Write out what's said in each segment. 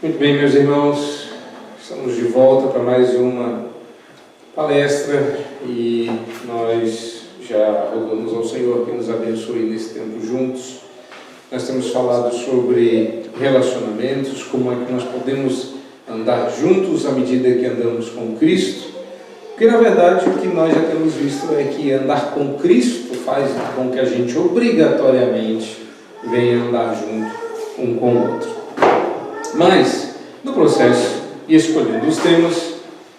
Muito bem, meus irmãos, estamos de volta para mais uma palestra e nós já rogamos ao Senhor que nos abençoe nesse tempo juntos. Nós temos falado sobre relacionamentos, como é que nós podemos andar juntos à medida que andamos com Cristo, porque na verdade o que nós já temos visto é que andar com Cristo faz com que a gente obrigatoriamente venha andar junto um com o outro. Mas, no processo e escolhendo os temas,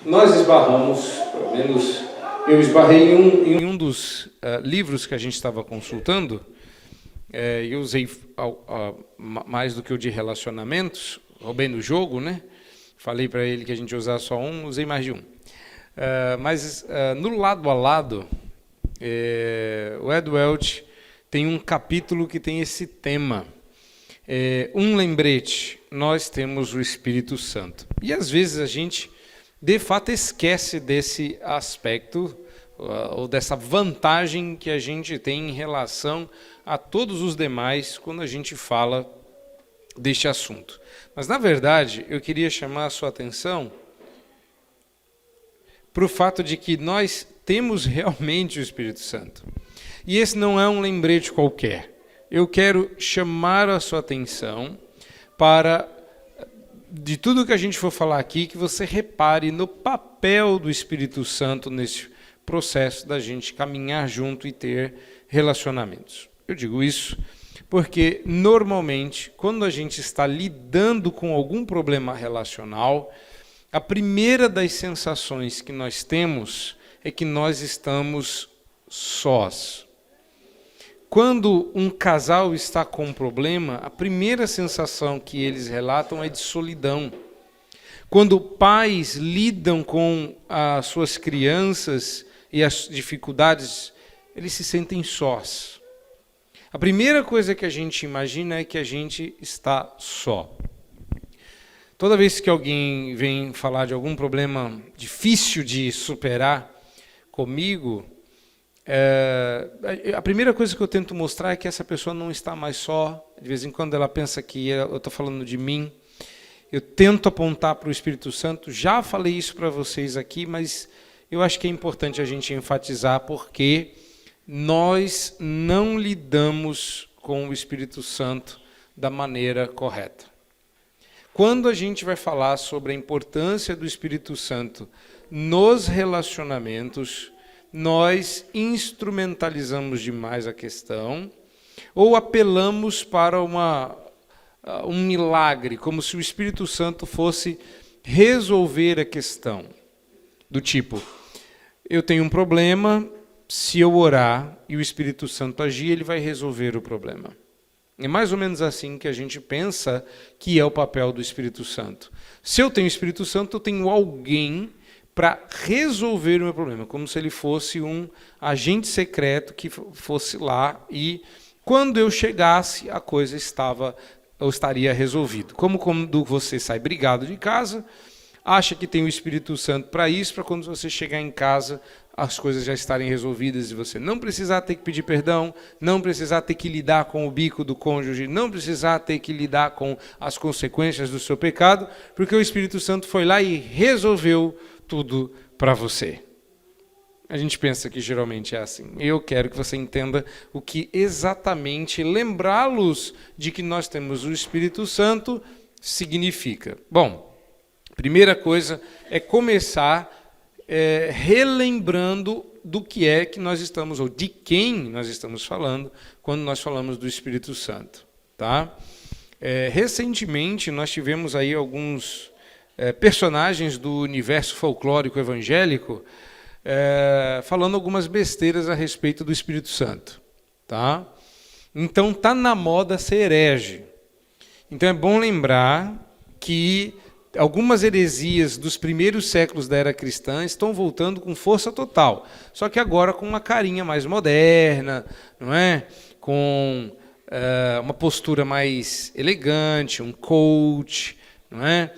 nós esbarramos, pelo menos eu esbarrei em um dos livros que a gente estava consultando. Eu usei mais do que o de relacionamentos, roubei no jogo, né? Falei para ele que a gente ia usar só um, usei mais de um. Mas no lado a lado, o Ed Welch tem um capítulo que tem esse tema. Um lembrete, nós temos o Espírito Santo. E às vezes a gente, de fato, esquece desse aspecto, ou dessa vantagem que a gente tem em relação a todos os demais quando a gente fala deste assunto. Mas, na verdade, eu queria chamar a sua atenção para o fato de que nós temos realmente o Espírito Santo. E esse não é um lembrete qualquer. Eu quero chamar a sua atenção para, de tudo que a gente for falar aqui, que você repare no papel do Espírito Santo nesse processo da gente caminhar junto e ter relacionamentos. Eu digo isso porque, normalmente, quando a gente está lidando com algum problema relacional, a primeira das sensações que nós temos é que nós estamos sós. Quando um casal está com um problema, a primeira sensação que eles relatam é de solidão. Quando pais lidam com as suas crianças e as dificuldades, eles se sentem sós. A primeira coisa que a gente imagina é que a gente está só. Toda vez que alguém vem falar de algum problema difícil de superar comigo, a primeira coisa que eu tento mostrar é que essa pessoa não está mais só. De vez em quando ela pensa que eu estou falando de mim. Eu tento apontar para o Espírito Santo. Já falei isso para vocês aqui, mas eu acho que é importante a gente enfatizar porque nós não lidamos com o Espírito Santo da maneira correta. Quando a gente vai falar sobre a importância do Espírito Santo nos relacionamentos, nós instrumentalizamos demais a questão ou apelamos para um milagre, como se o Espírito Santo fosse resolver a questão. Do tipo, eu tenho um problema, se eu orar e o Espírito Santo agir, ele vai resolver o problema. É mais ou menos assim que a gente pensa que é o papel do Espírito Santo. Se eu tenho o Espírito Santo, eu tenho alguém para resolver o meu problema, como se ele fosse um agente secreto que fosse lá e quando eu chegasse a coisa estaria resolvida. Como quando você sai brigado de casa, acha que tem o Espírito Santo para isso, para quando você chegar em casa as coisas já estarem resolvidas e você não precisar ter que pedir perdão, não precisar ter que lidar com o bico do cônjuge, não precisar ter que lidar com as consequências do seu pecado, porque o Espírito Santo foi lá e resolveu tudo para você. A gente pensa que geralmente é assim. Eu quero que você entenda o que exatamente lembrá-los de que nós temos o Espírito Santo significa. Bom, primeira coisa é começar relembrando do que é que nós estamos, ou de quem nós estamos falando, quando nós falamos do Espírito Santo. Tá? Recentemente nós tivemos aí alguns personagens do universo folclórico evangélico falando algumas besteiras a respeito do Espírito Santo. Tá? Então está na moda ser herege. Então é bom lembrar que algumas heresias dos primeiros séculos da era cristã estão voltando com força total, só que agora com uma carinha mais moderna, não é? Com uma postura mais elegante, um coach, não é?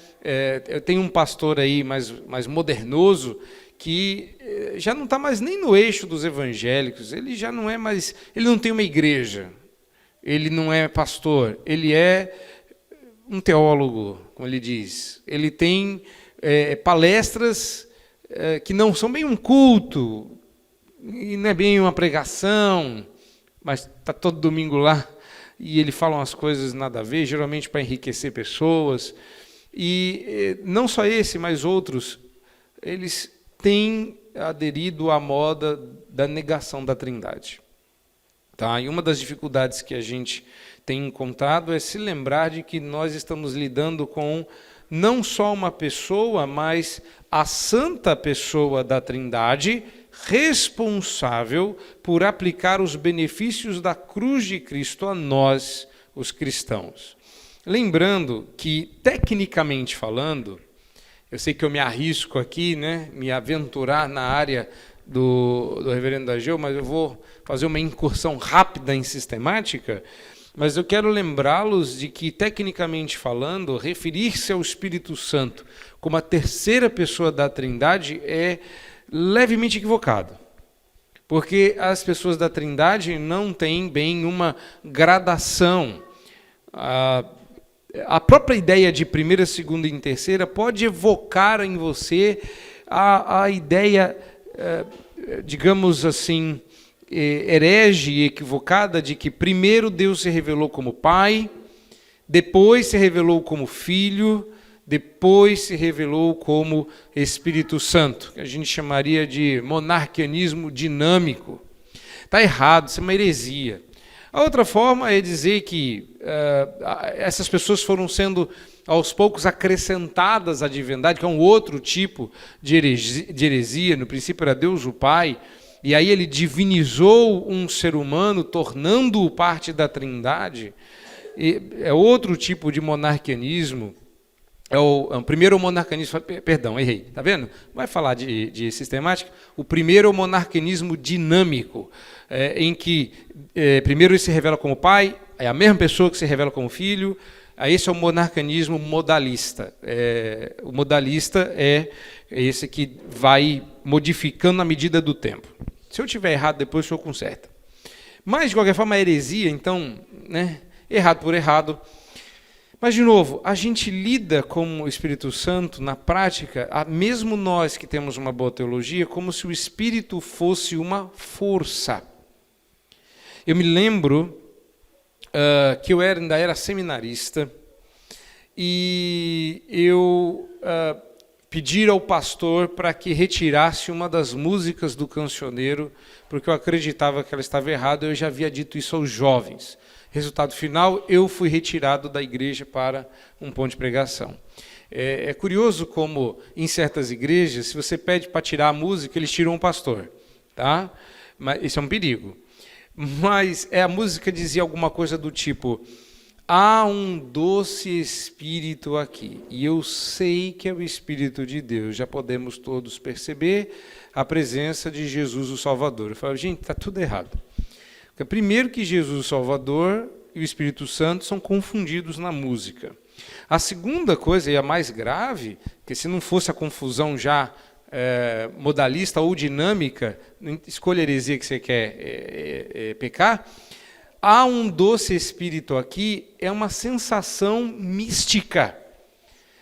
Eu tenho um pastor aí mais modernoso que já não está mais nem no eixo dos evangélicos, ele já não é mais, ele não tem uma igreja, ele não é pastor, ele é um teólogo, como ele diz. Ele tem palestras que não são bem um culto, e não é bem uma pregação, mas está todo domingo lá, e ele fala umas coisas nada a ver, geralmente para enriquecer pessoas. E não só esse, mas outros, eles têm aderido à moda da negação da Trindade. Tá? E uma das dificuldades que a gente tem encontrado é se lembrar de que nós estamos lidando com não só uma pessoa, mas a santa pessoa da Trindade, responsável por aplicar os benefícios da cruz de Cristo a nós, os cristãos. Lembrando que, tecnicamente falando, eu sei que eu me arrisco aqui, né, me aventurar na área do reverendo Ageu, mas eu vou fazer uma incursão rápida em sistemática, mas eu quero lembrá-los de que, tecnicamente falando, referir-se ao Espírito Santo como a terceira pessoa da Trindade é levemente equivocado. Porque as pessoas da Trindade não têm bem uma gradação. A própria ideia de primeira, segunda e terceira pode evocar em você a ideia, digamos assim, herege e equivocada de que primeiro Deus se revelou como Pai, depois se revelou como Filho, depois se revelou como Espírito Santo, que a gente chamaria de monarquianismo dinâmico. Está errado, isso é uma heresia. A outra forma é dizer que essas pessoas foram sendo, aos poucos, acrescentadas à divindade, que é um outro tipo de heresia. No princípio era Deus o Pai, e aí ele divinizou um ser humano, tornando-o parte da Trindade. É outro tipo de monarquianismo. Primeiro o monarquianismo, perdão, errei, está vendo? Vai falar de sistemática. O primeiro é o monarquianismo dinâmico, em que primeiro ele se revela como pai, é a mesma pessoa que se revela como filho. Esse é o monarquianismo modalista. O modalista é esse que vai modificando na medida do tempo. Se eu estiver errado, depois o senhor conserta. Mas, de qualquer forma, a heresia, então, né, errado por errado. Mas, de novo, a gente lida com o Espírito Santo, na prática, mesmo nós que temos uma boa teologia, como se o Espírito fosse uma força. Eu me lembro que eu ainda era seminarista e eu pedi ao pastor para que retirasse uma das músicas do cancioneiro, porque eu acreditava que ela estava errada, eu já havia dito isso aos jovens. Resultado final, eu fui retirado da igreja para um ponto de pregação. É curioso como, em certas igrejas, se você pede para tirar a música, eles tiram o pastor. Tá? Mas isso é um perigo. Mas a música dizia alguma coisa do tipo: há um doce Espírito aqui, e eu sei que é o Espírito de Deus. Já podemos todos perceber a presença de Jesus o Salvador. Eu falo, gente, está tudo errado. Primeiro que Jesus o Salvador e o Espírito Santo são confundidos na música. A segunda coisa, e a mais grave, que se não fosse a confusão já modalista ou dinâmica, escolha a heresia que você quer pecar, há um doce Espírito aqui, é uma sensação mística.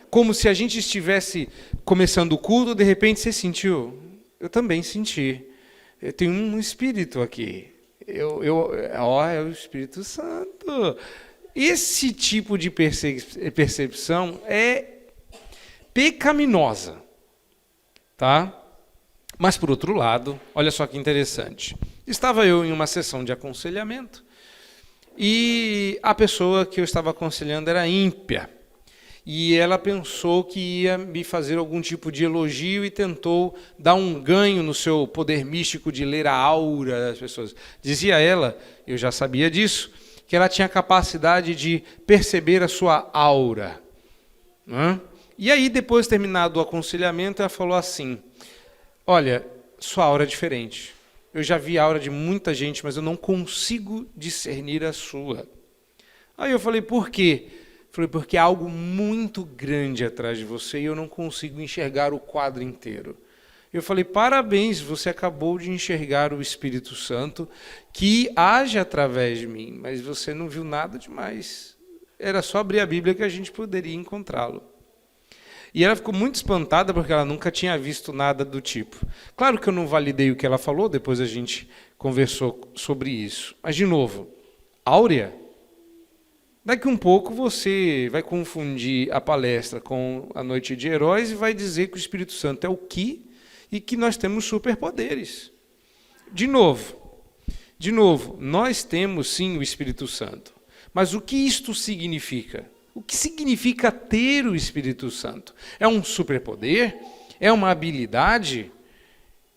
Como se a gente estivesse começando o culto, de repente você sentiu, eu também senti, tem um Espírito aqui. É o Espírito Santo. Esse tipo de percepção é pecaminosa, tá? Mas, por outro lado, olha só que interessante. Estava eu em uma sessão de aconselhamento e a pessoa que eu estava aconselhando era ímpia. E ela pensou que ia me fazer algum tipo de elogio e tentou dar um ganho no seu poder místico de ler a aura das pessoas. Dizia ela, eu já sabia disso, que ela tinha a capacidade de perceber a sua aura. Né? E aí, depois terminado o aconselhamento, ela falou assim, olha, sua aura é diferente. Eu já vi a aura de muita gente, mas eu não consigo discernir a sua. Aí eu falei, por quê? Falei, porque há algo muito grande atrás de você e eu não consigo enxergar o quadro inteiro. Eu falei, parabéns, você acabou de enxergar o Espírito Santo que age através de mim, mas você não viu nada demais. Era só abrir a Bíblia que a gente poderia encontrá-lo. E ela ficou muito espantada porque ela nunca tinha visto nada do tipo. Claro que eu não validei o que ela falou, depois a gente conversou sobre isso. Mas, de novo, Áurea, daqui um pouco você vai confundir a palestra com a Noite de Heróis e vai dizer que o Espírito Santo é o que e que nós temos superpoderes. De novo, nós temos sim o Espírito Santo. Mas o que isto significa? O que significa ter o Espírito Santo? É um superpoder? É uma habilidade?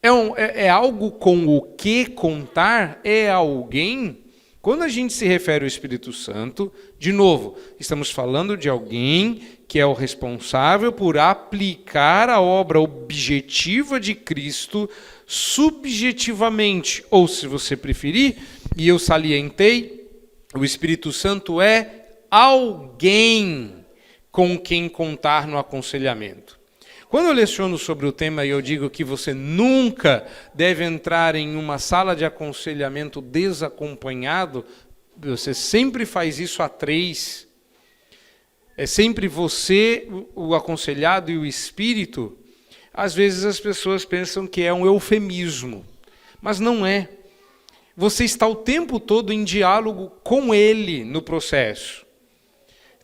É algo com o que contar? É alguém? Quando a gente se refere ao Espírito Santo, de novo, estamos falando de alguém que é o responsável por aplicar a obra objetiva de Cristo subjetivamente, ou se você preferir, e eu salientei, o Espírito Santo é alguém com quem contar no aconselhamento. Quando eu leciono sobre o tema e eu digo que você nunca deve entrar em uma sala de aconselhamento desacompanhado, você sempre faz isso a 3. É sempre você, o aconselhado e o espírito. Às vezes as pessoas pensam que é um eufemismo, mas não é. Você está o tempo todo em diálogo com ele no processo.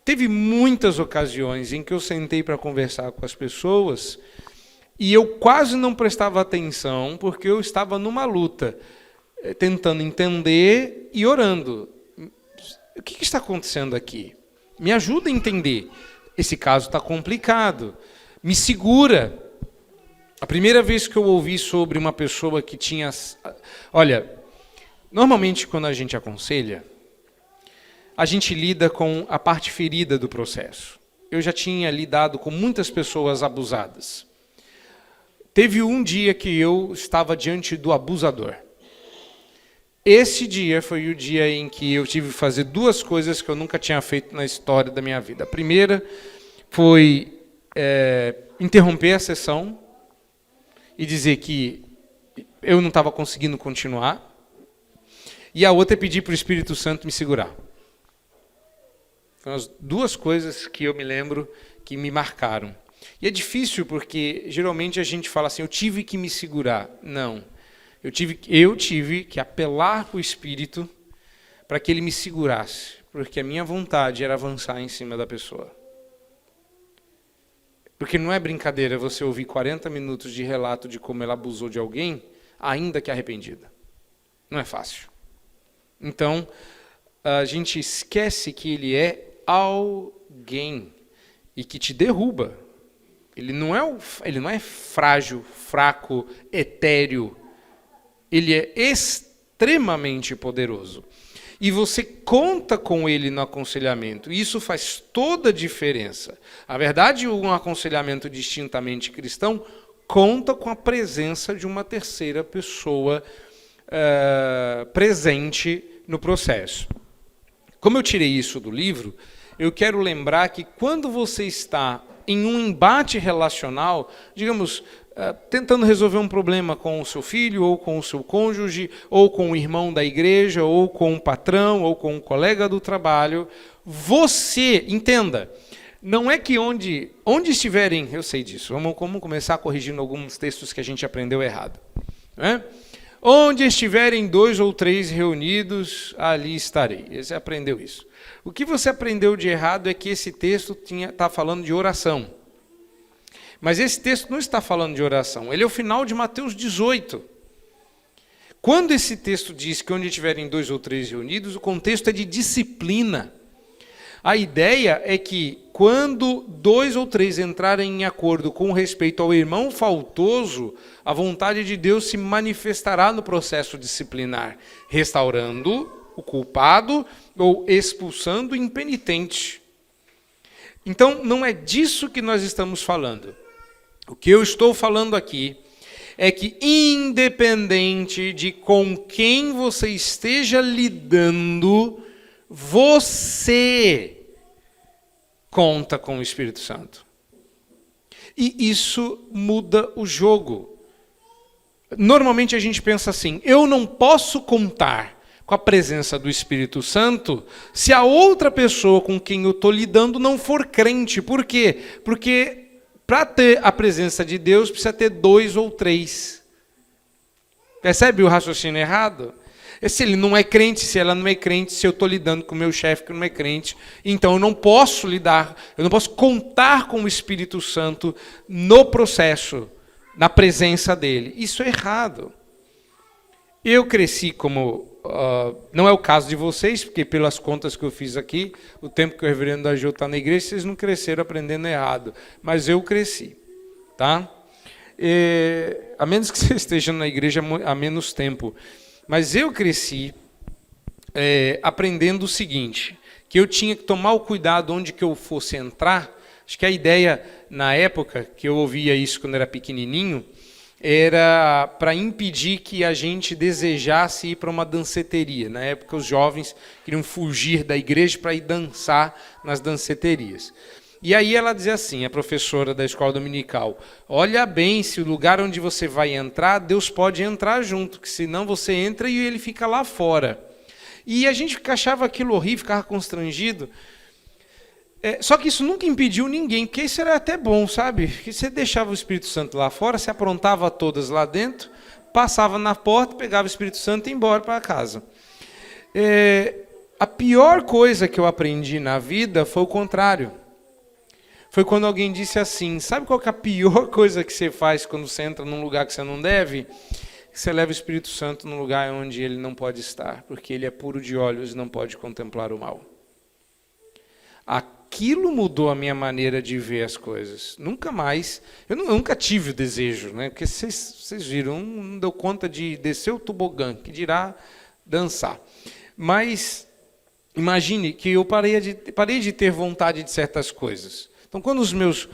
Teve muitas ocasiões em que eu sentei para conversar com as pessoas e eu quase não prestava atenção porque eu estava numa luta, tentando entender e orando. O que está acontecendo aqui? Me ajuda a entender. Esse caso está complicado. Me segura. A primeira vez que eu ouvi sobre uma pessoa que tinha... Olha, normalmente quando a gente aconselha, a gente lida com a parte ferida do processo. Eu já tinha lidado com muitas pessoas abusadas. Teve um dia que eu estava diante do abusador. Esse dia foi o dia em que eu tive que fazer 2 coisas que eu nunca tinha feito na história da minha vida. A primeira foi interromper a sessão e dizer que eu não estava conseguindo continuar. E a outra é pedir para o Espírito Santo me segurar. Foram as 2 coisas que eu me lembro que me marcaram. E é difícil porque geralmente a gente fala assim, eu tive que me segurar. Não, eu tive que apelar para o Espírito para que ele me segurasse, porque a minha vontade era avançar em cima da pessoa. Porque não é brincadeira você ouvir 40 minutos de relato de como ela abusou de alguém, ainda que arrependida. Não é fácil. Então, a gente esquece que ele é alguém e que te derruba. Ele não é frágil, fraco, etéreo. Ele é extremamente poderoso. E você conta com ele no aconselhamento. E isso faz toda a diferença. A verdade, um aconselhamento distintamente cristão conta com a presença de uma terceira pessoa presente no processo. Como eu tirei isso do livro, eu quero lembrar que quando você está em um embate relacional, digamos, tentando resolver um problema com o seu filho, ou com o seu cônjuge, ou com o irmão da igreja, ou com um patrão, ou com um colega do trabalho, você, entenda, não é que onde estiverem, eu sei disso, vamos começar corrigindo alguns textos que a gente aprendeu errado, né? Onde estiverem 2 ou 3 reunidos, ali estarei. Você aprendeu isso. O que você aprendeu de errado é que esse texto está falando de oração. Mas esse texto não está falando de oração. Ele é o final de Mateus 18. Quando esse texto diz que onde estiverem 2 ou 3 reunidos, o contexto é de disciplina. A ideia é que quando 2 ou 3 entrarem em acordo com respeito ao irmão faltoso, a vontade de Deus se manifestará no processo disciplinar, restaurando o culpado ou expulsando o impenitente. Então, não é disso que nós estamos falando. O que eu estou falando aqui é que, independente de com quem você esteja lidando, você conta com o Espírito Santo. E isso muda o jogo. Normalmente a gente pensa assim, eu não posso contar, com a presença do Espírito Santo se a outra pessoa com quem eu estou lidando não for crente. Por quê? Porque para ter a presença de Deus precisa ter 2 ou 3. Percebe o raciocínio errado? Se ele não é crente, se ela não é crente, se eu estou lidando com o meu chefe que não é crente, então eu não posso contar com o Espírito Santo no processo, na presença dele. Isso é errado. Eu cresci como... não é o caso de vocês, porque pelas contas que eu fiz aqui, o tempo que o reverendo Agil está na igreja, vocês não cresceram aprendendo errado. Mas eu cresci. Tá? A menos que você esteja na igreja há menos tempo. Mas eu cresci aprendendo o seguinte, que eu tinha que tomar o cuidado onde que eu fosse entrar. Acho que a ideia, na época, que eu ouvia isso quando era pequenininho, era para impedir que a gente desejasse ir para uma danceteria. Na época, os jovens queriam fugir da igreja para ir dançar nas danceterias. E aí ela dizia assim, a professora da escola dominical, olha bem, se o lugar onde você vai entrar, Deus pode entrar junto, que senão você entra e ele fica lá fora. E a gente achava aquilo horrível, ficava constrangido. Só que isso nunca impediu ninguém, porque isso era até bom, sabe? Que você deixava o Espírito Santo lá fora, se aprontava todas lá dentro, passava na porta, pegava o Espírito Santo e ia embora para casa. A pior coisa que eu aprendi na vida foi o contrário. Foi quando alguém disse assim, sabe qual que é a pior coisa que você faz quando você entra num lugar que você não deve? Você leva o Espírito Santo num lugar onde ele não pode estar, porque ele é puro de olhos e não pode contemplar o mal. Aquilo mudou a minha maneira de ver as coisas. Nunca mais, eu nunca tive o desejo, né? Porque vocês viram, não deu conta de descer o tobogã, que dirá dançar. Mas imagine que eu parei de ter vontade de certas coisas. Então, quando os meus,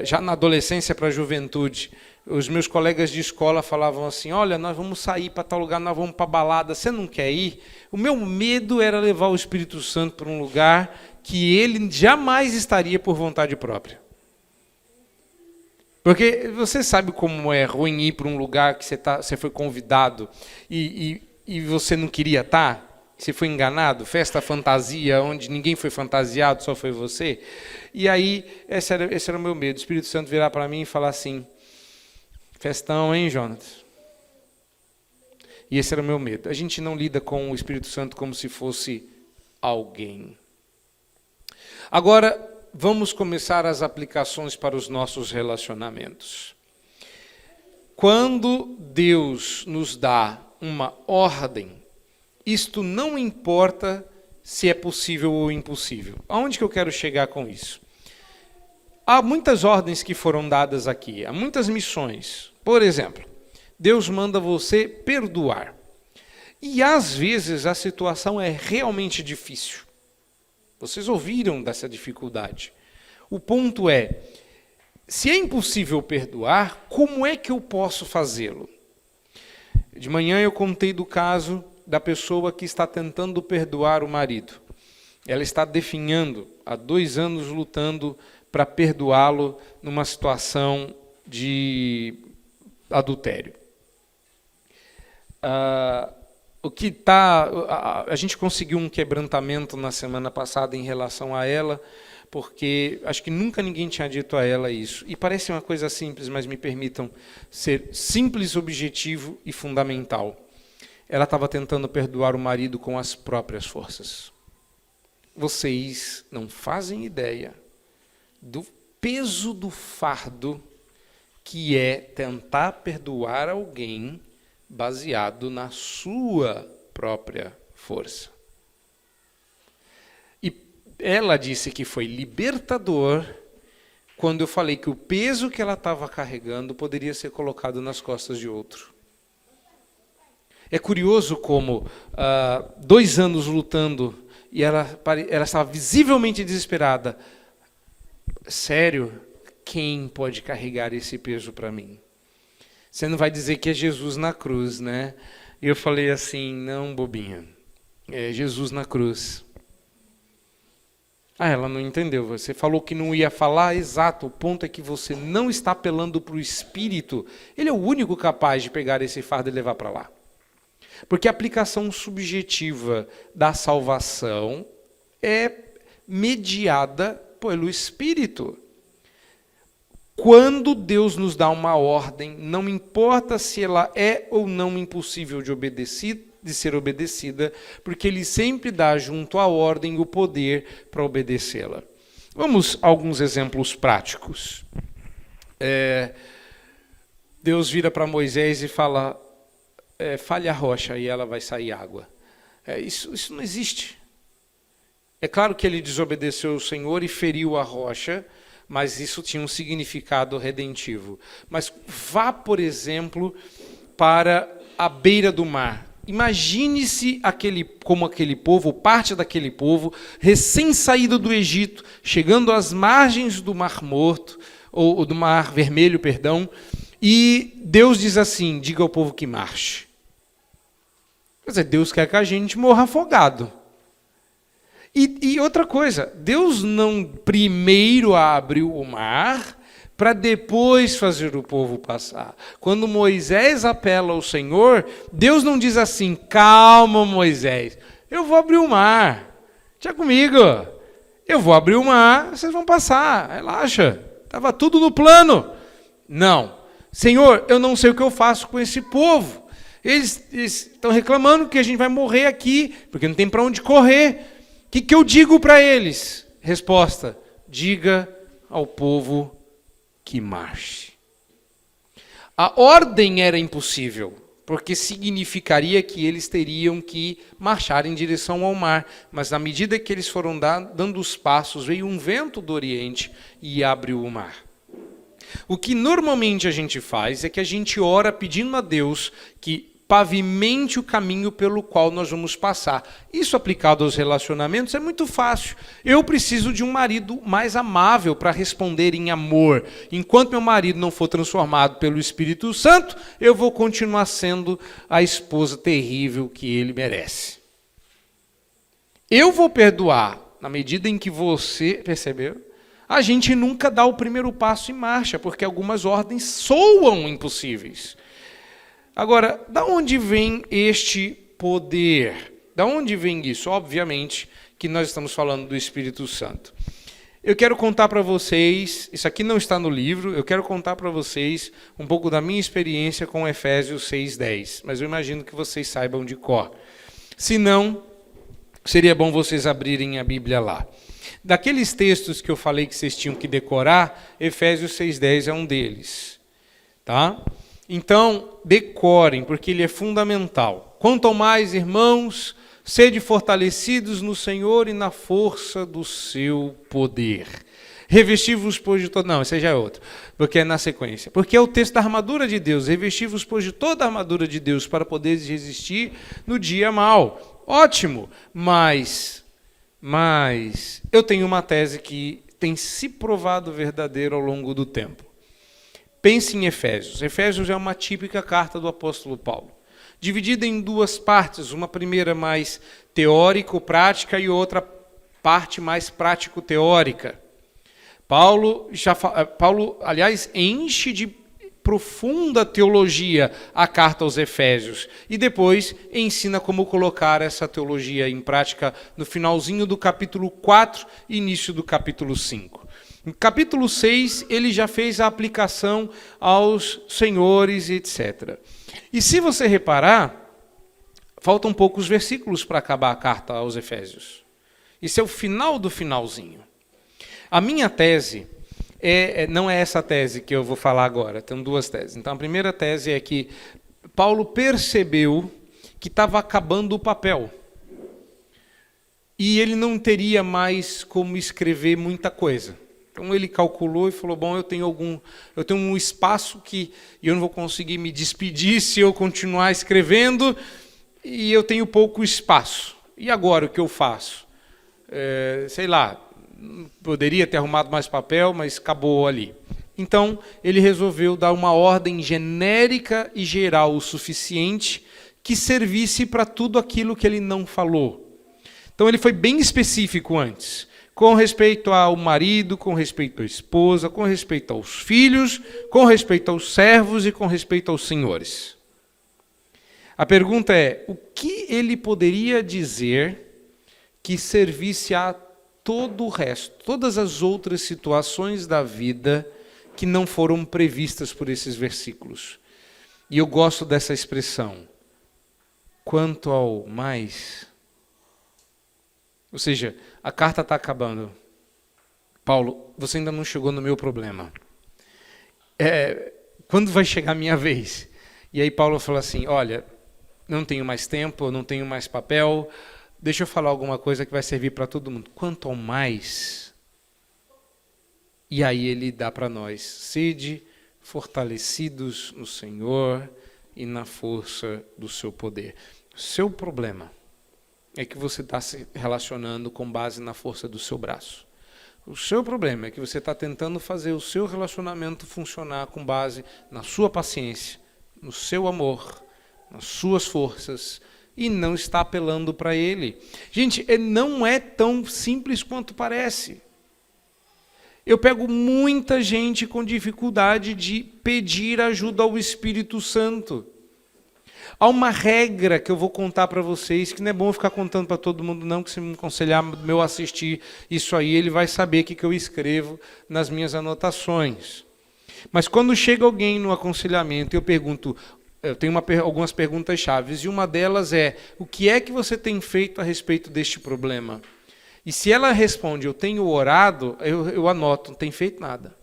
já na adolescência para a juventude, os meus colegas de escola falavam assim, olha, nós vamos sair para tal lugar, nós vamos para a balada, você não quer ir? O meu medo era levar o Espírito Santo para um lugar que ele jamais estaria por vontade própria. Porque você sabe como é ruim ir para um lugar que você foi convidado e você não queria estar? Você foi enganado, festa fantasia, onde ninguém foi fantasiado, só foi você. E aí, esse era o meu medo, o Espírito Santo virar para mim e falar assim, festão, hein, Jonas? E esse era o meu medo. A gente não lida com o Espírito Santo como se fosse alguém. Agora, vamos começar as aplicações para os nossos relacionamentos. Quando Deus nos dá uma ordem, isto não importa se é possível ou impossível. Aonde que eu quero chegar com isso? Há muitas ordens que foram dadas aqui, há muitas missões. Por exemplo, Deus manda você perdoar. E às vezes a situação é realmente difícil. Vocês ouviram dessa dificuldade. O ponto é, se é impossível perdoar, como é que eu posso fazê-lo? De manhã eu contei do caso da pessoa que está tentando perdoar o marido. Ela está definhando, há 2 anos lutando para perdoá-lo numa situação de adultério. A gente conseguiu um quebrantamento na semana passada em relação a ela, porque acho que nunca ninguém tinha dito a ela isso. E parece uma coisa simples, mas me permitam ser simples, objetivo e fundamental. Ela estava tentando perdoar o marido com as próprias forças. Vocês não fazem ideia do peso do fardo que é tentar perdoar alguém baseado na sua própria força. E ela disse que foi libertador quando eu falei que o peso que ela estava carregando poderia ser colocado nas costas de outro. É curioso como 2 anos lutando e ela estava visivelmente desesperada. Sério, quem pode carregar esse peso para mim? Você não vai dizer que é Jesus na cruz, né? E eu falei assim, não, bobinha, é Jesus na cruz. Ela não entendeu, você falou que não ia falar, exato, o ponto é que você não está apelando para o Espírito. Ele é o único capaz de pegar esse fardo e levar para lá. Porque a aplicação subjetiva da salvação é mediada pelo Espírito. Quando Deus nos dá uma ordem, não importa se ela é ou não impossível de ser obedecida, porque Ele sempre dá junto à ordem o poder para obedecê-la. Vamos a alguns exemplos práticos. Deus vira para Moisés e fala, fale a rocha e ela vai sair água. Isso não existe. É claro que ele desobedeceu o Senhor e feriu a rocha, mas isso tinha um significado redentivo. Mas vá, por exemplo, para a beira do mar. Imagine-se como aquele povo, parte daquele povo, recém-saído do Egito, chegando às margens do Mar Morto, ou do Mar Vermelho, perdão, e Deus diz assim, diga ao povo que marche. Quer dizer, Deus quer que a gente morra afogado. E outra coisa, Deus não primeiro abriu o mar para depois fazer o povo passar. Quando Moisés apela ao Senhor, Deus não diz assim, calma Moisés, eu vou abrir o mar, deixa comigo, eu vou abrir o mar, vocês vão passar, relaxa, estava tudo no plano. Não, Senhor, eu não sei o que eu faço com esse povo, eles estão reclamando que a gente vai morrer aqui, porque não tem para onde correr. O que eu digo para eles? Resposta, diga ao povo que marche. A ordem era impossível, porque significaria que eles teriam que marchar em direção ao mar, mas na medida que eles foram dando os passos, veio um vento do Oriente e abriu o mar. O que normalmente a gente faz é que a gente ora pedindo a Deus que pavimente o caminho pelo qual nós vamos passar. Isso aplicado aos relacionamentos é muito fácil. Eu preciso de um marido mais amável para responder em amor. Enquanto meu marido não for transformado pelo Espírito Santo, eu vou continuar sendo a esposa terrível que ele merece. Eu vou perdoar na medida em que você, percebeu? A gente nunca dá o primeiro passo em marcha, porque algumas ordens soam impossíveis. Agora, da onde vem este poder? Da onde vem isso? Obviamente que nós estamos falando do Espírito Santo. Eu quero contar para vocês, isso aqui não está no livro, eu quero contar para vocês um pouco da minha experiência com Efésios 6:10, mas eu imagino que vocês saibam de cor. Se não, seria bom vocês abrirem a Bíblia lá. Daqueles textos que eu falei que vocês tinham que decorar, Efésios 6:10 é um deles. Tá? Então, decorem, porque ele é fundamental. Quanto ao mais, irmãos, sede fortalecidos no Senhor e na força do seu poder. Revesti-vos, pois, de toda... Não, esse já é outro, porque é na sequência. Porque é o texto da armadura de Deus. Revesti-vos, pois, de toda a armadura de Deus para poderes resistir no dia mau. Ótimo, mas eu tenho uma tese que tem se provado verdadeira ao longo do tempo. Pense em Efésios. Efésios é uma típica carta do apóstolo Paulo, dividida em duas partes, uma primeira mais teórico-prática e outra parte mais prático-teórica. Paulo, aliás, enche de profunda teologia a carta aos Efésios e depois ensina como colocar essa teologia em prática no finalzinho do capítulo 4 e início do capítulo 5. No capítulo 6, ele já fez a aplicação aos senhores, etc. E se você reparar, faltam poucos versículos para acabar a carta aos Efésios. Isso é o final do finalzinho. A minha tese, não é essa tese que eu vou falar agora, tem duas teses. Então, a primeira tese é que Paulo percebeu que estava acabando o papel. E ele não teria mais como escrever muita coisa. Então ele calculou e falou, bom, eu tenho um espaço que eu não vou conseguir me despedir se eu continuar escrevendo, e eu tenho pouco espaço. E agora o que eu faço? Sei lá, poderia ter arrumado mais papel, mas acabou ali. Então ele resolveu dar uma ordem genérica e geral o suficiente que servisse para tudo aquilo que ele não falou. Então ele foi bem específico antes. Com respeito ao marido, com respeito à esposa, com respeito aos filhos, com respeito aos servos e com respeito aos senhores. A pergunta é, o que ele poderia dizer que servisse a todo o resto, todas as outras situações da vida que não foram previstas por esses versículos? E eu gosto dessa expressão, quanto ao mais. Ou seja, a carta está acabando. Paulo, você ainda não chegou no meu problema. Quando vai chegar a minha vez? E aí Paulo falou assim, olha, não tenho mais tempo, não tenho mais papel, deixa eu falar alguma coisa que vai servir para todo mundo. Quanto ao mais, e aí ele dá para nós, sede fortalecidos no Senhor e na força do seu poder. O seu problema é que você está se relacionando com base na força do seu braço. O seu problema é que você está tentando fazer o seu relacionamento funcionar com base na sua paciência, no seu amor, nas suas forças, e não está apelando para ele. Gente, não é tão simples quanto parece. Eu pego muita gente com dificuldade de pedir ajuda ao Espírito Santo. Há uma regra que eu vou contar para vocês, que não é bom eu ficar contando para todo mundo não, que se me aconselhar meu assistir isso aí, ele vai saber o que eu escrevo nas minhas anotações. Mas quando chega alguém no aconselhamento, eu pergunto, eu tenho algumas perguntas chaves, e uma delas é, o que é que você tem feito a respeito deste problema? E se ela responde, eu tenho orado, eu anoto, não tem feito nada.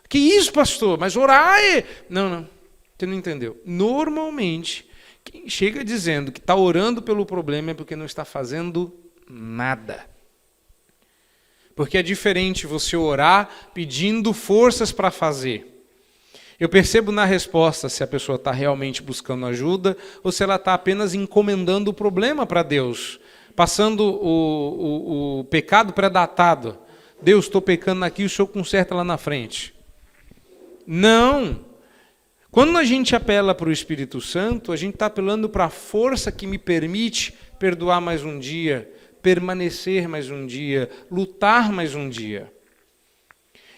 Que isso, pastor? Mas orar é... Não, você não entendeu. Normalmente, quem chega dizendo que está orando pelo problema é porque não está fazendo nada. Porque é diferente você orar pedindo forças para fazer. Eu percebo na resposta se a pessoa está realmente buscando ajuda ou se ela está apenas encomendando o problema para Deus, passando o pecado pré-datado. Deus, estou pecando aqui, o Senhor conserta lá na frente. Não. Quando a gente apela para o Espírito Santo, a gente está apelando para a força que me permite perdoar mais um dia, permanecer mais um dia, lutar mais um dia.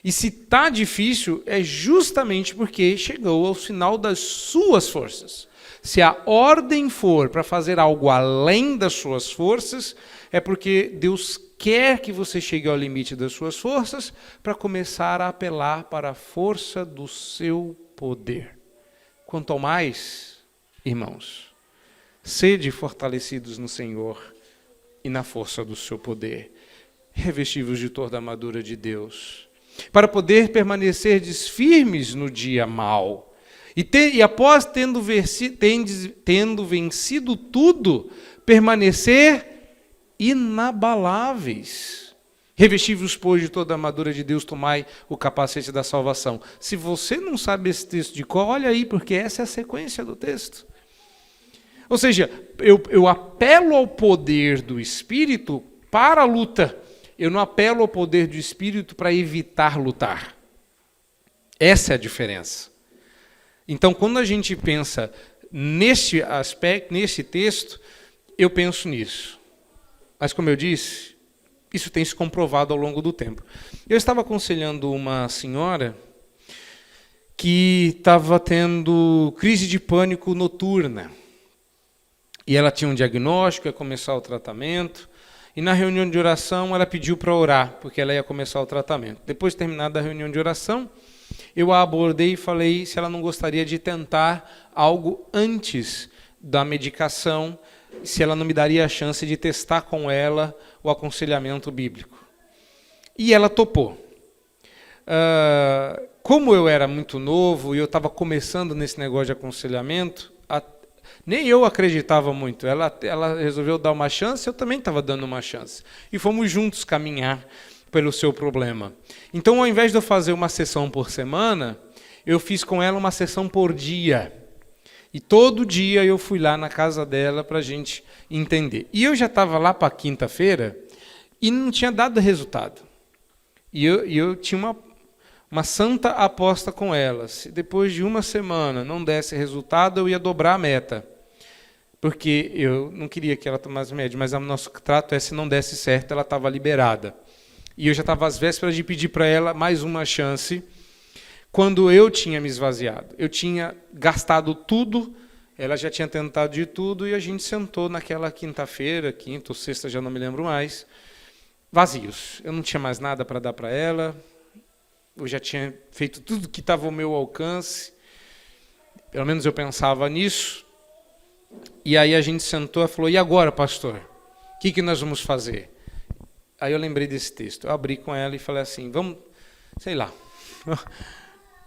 E se está difícil, é justamente porque chegou ao final das suas forças. Se a ordem for para fazer algo além das suas forças, é porque Deus quer que você chegue ao limite das suas forças para começar a apelar para a força do seu poder. Quanto ao mais, irmãos, sede fortalecidos no Senhor e na força do seu poder, revestivos de toda a armadura de Deus, para poder permanecer firmes no dia mau, e após tendo vencido tudo, permanecer inabaláveis. Revestivos, pois, de toda a armadura de Deus, tomai o capacete da salvação. Se você não sabe esse texto de cor, olha aí, porque essa é a sequência do texto. Ou seja, eu apelo ao poder do Espírito para a luta. Eu não apelo ao poder do Espírito para evitar lutar. Essa é a diferença. Então, quando a gente pensa nesse aspecto, nesse texto, eu penso nisso. Mas, como eu disse, isso tem se comprovado ao longo do tempo. Eu estava aconselhando uma senhora que estava tendo crise de pânico noturna. E ela tinha um diagnóstico, ia começar o tratamento. E na reunião de oração ela pediu para orar, porque ela ia começar o tratamento. Depois de terminada a reunião de oração, eu a abordei e falei se ela não gostaria de tentar algo antes da medicação, se ela não me daria a chance de testar com ela o aconselhamento bíblico. E ela topou. Como eu era muito novo e eu estava começando nesse negócio de aconselhamento, nem eu acreditava muito. Ela resolveu dar uma chance, eu também estava dando uma chance. E fomos juntos caminhar pelo seu problema. Então, ao invés de eu fazer uma sessão por semana, eu fiz com ela uma sessão por dia. E todo dia eu fui lá na casa dela para a gente entender. E eu já estava lá para quinta-feira e não tinha dado resultado. E eu tinha uma santa aposta com ela. Se depois de uma semana não desse resultado, eu ia dobrar a meta. Porque eu não queria que ela tomasse remédio, mas o nosso trato é se não desse certo, ela estava liberada. E eu já estava às vésperas de pedir para ela mais uma chance, quando eu tinha me esvaziado. Eu tinha gastado tudo Ela já tinha tentado de tudo e a gente sentou naquela quinta-feira, quinta ou sexta, já não me lembro mais, vazios. Eu não tinha mais nada para dar para ela, eu já tinha feito tudo que estava ao meu alcance, pelo menos eu pensava nisso. E aí a gente sentou e falou, e agora, pastor? O que nós vamos fazer? Aí eu lembrei desse texto, eu abri com ela e falei assim, vamos, sei lá,